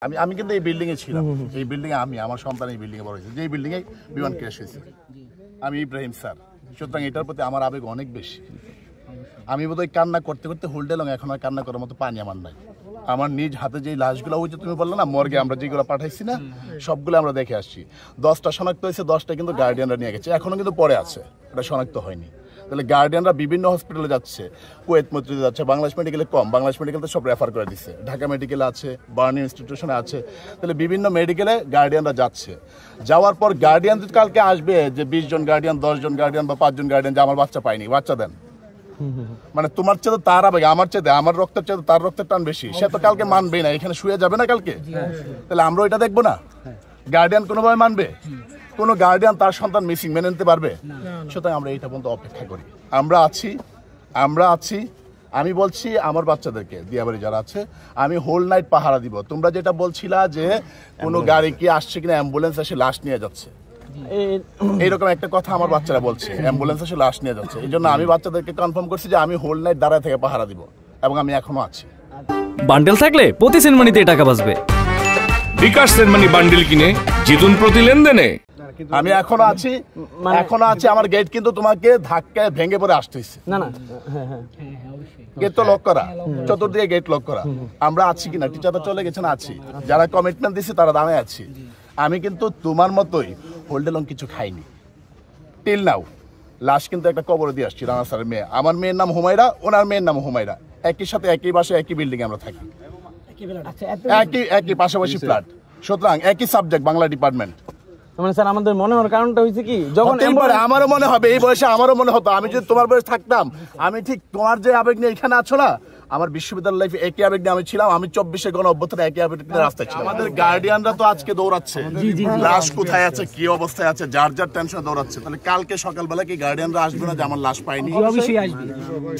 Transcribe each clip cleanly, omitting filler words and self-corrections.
আমি আমি কিন্তু এই বিল্ডিং এ ছিলাম। এই বিল্ডিং এ আমার সন্তান এই বিল্ডিং এ বড় হয়েছে, যে বিল্ডিং এ বিমান ক্র্যাশ হয়েছে। আমি ইব্রাহিম স্যার, সুতরাং এটার প্রতি আমার আবেগ অনেক বেশি। আমি বোধহয় কান্না করতে করতে হোল্ডে লং, এখন আর কান্না করার মতো পানি আমার নাই। আমার নিজ হাতে যে লাশগুলো, ওই যে তুমি বললে না মর্গে আমরা যেগুলো পাঠাইছি না, সবগুলো আমরা দেখে আসছি। 10টা শনাক্ত হয়েছে, 10টা কিন্তু গার্ডিয়ানরা নিয়ে গেছে, এখনো কিন্তু পরে আছে, এটা শনাক্ত হয়নি। তাহলে গার্ডিয়ানরা বিভিন্ন হসপিটালে যাচ্ছে, কুয়েত মৈত্রীতে যাচ্ছে, বাংলাদেশ মেডিকেলে কম, বাংলাদেশ মেডিকেল তো সব রেফার করে দিচ্ছে, ঢাকা মেডিকেলে আছে, বার্ন ইনস্টিটিউশনে আছে। তাহলে বিভিন্ন মেডিকেলে গার্ডিয়ানরা যাচ্ছে, যাওয়ার পর গার্ডিয়ান কালকে আসবে যে 20 জন গার্ডিয়ান, 10 জন গার্ডিয়ান বা 5 জন গার্ডিয়ান যে আমার বাচ্চা পাইনি, বাচ্চা দেন। মানে তোমার চেয়ে তার আবেগ, আমার চেয়ে আমার রক্তের চেয়ে তার রক্তের টান বেশি, সে তো কালকে মানবেই না, এখানে শুয়ে যাবে না কালকে। তাহলে আমরা ওইটা দেখবো না? গার্ডিয়ান কোনোভাবে মানবে? কোনো গার্ডিয়ান তার সন্তান মিসিং মেনে নিতে পারবে? সুতরাং আমরা এইটা পর্যন্ত অপেক্ষা করি। আমরা আছি। আমি বলছি আমার বাচ্চাদেরকে, দিয়াবাড়ি যারা আছে, আমি হোল নাইট পাহারা দিব। তোমরা যেটা বলছিলা যে কোনো গাড়ি কি আসছে কিনা, অ্যাম্বুলেন্স এসে লাশ নিয়ে যাচ্ছে, এইরকম একটা কথা আমার বাচ্চারা বলছে, অ্যাম্বুলেন্স এসে লাশ নিয়ে যাচ্ছে। এই জন্য আমি বাচ্চাদেরকে কনফার্ম করছি যে আমি হোল নাইট দাঁড়ায় থেকে পাহারা দিব, এবং আমি এখনো আছি। বান্ডেল থাকলে প্রতি সেনমানিতে টাকা বাঁচবে। বিকাশ সেনমানি বান্ডেল কিনে জিতুন প্রতি লেনদেনে। আমি এখনো আছি। আমার গেট কিন্তু তোমাকে ধাক্কায় ভেঙে পড়ে আসতেছে না। গেট তো লক করা, চতুর্দিকে গেট লক করা। আমরা আছি কিনা, টিচাররা চলে গেছেন, আছি। যারা কমিটমেন্ট দিচ্ছে তারা দাঁড়ায় আছি। আমি কিন্তু তোমার মতোই হোল্ডে লং কিছু খাইনি টিল নাও। লাশ কিন্তু একটা কবরে দিয়ে আসছি, রানা স্যারের মেয়ে। আমার মেয়ের নাম হুমায়রা, ওনার মেয়ের নাম হুমায়রা। একই সাথে একই বাসায় একই বিল্ডিং আমরা থাকি, একই পাশাপাশি ফ্ল্যাট, সুতরাং একই সাবজেক্ট বাংলা ডিপার্টমেন্ট। মানে স্যার আমাদের মনে হওয়ার কারণটা হয়েছে কি, যখন আমারও মনে হবে, এই বয়সে আমারও মনে হতো, আমি যদি তোমার বয়সে থাকতাম, আমি ঠিক তোমার যে আবেগ নিয়ে এখানে আছো না, আমার বিশ্ববিদ্যালয় লাইফে একই আবেগ নিয়ে আমি ছিলাম। আমি 24-এ গণ-অভ্যুত্থানে একই আবেগ নিয়ে রাস্তায় ছিলাম। আমাদের গার্ডিয়ানরা তো আজকে দৌড়াচ্ছে, লাশ কোথায় আছে, কি অবস্থায় আছে, যার যার টেনশনে দৌড়াচ্ছে। তাহলে কালকে সকালবেলা কি গার্ডিয়ানরা আসবে না যে আমার লাশ পাইনি?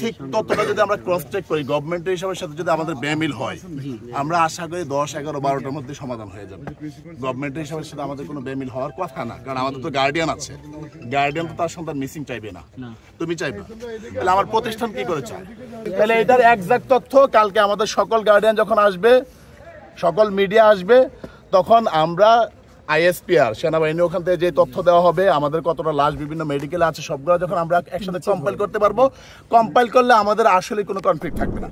ঠিক ততটা যদি আমরা ক্রস চেক করি, গভর্নমেন্টের হিসাবের সাথে যদি আমাদের বেমিল হয়, আমরা আশা করি 10, 11, 12টার মধ্যে সমাধান হয়ে যাবে। গভর্নমেন্টের হিসাবের সাথে আমাদের কোনো বেমিল হওয়ার কথা না, কারণ আমাদের তো গার্ডিয়ান আছে। গার্ডিয়ান তো তার সন্তান মিসিং চাইবে না, তুমি চাইবে। তাহলে আমার প্রতিষ্ঠান কি করে চায়? তাহলে এটার একজ্যাক্ট তথ্য কালকে আমাদের সকল গার্ডিয়ান যখন আসবে, সকল মিডিয়া আসবে, তখন আমরা ISPR সেনাবাহিনী ওখান থেকে যে তথ্য দেওয়া হবে, আমাদের কতটা লাশ বিভিন্ন মেডিকেলে আছে, সবগুলো যখন আমরা একসাথে কম্পাইল করতে পারবো, কম্পাইল করলে আমাদের আসলে কোনো কনফ্লিক্ট থাকবে না।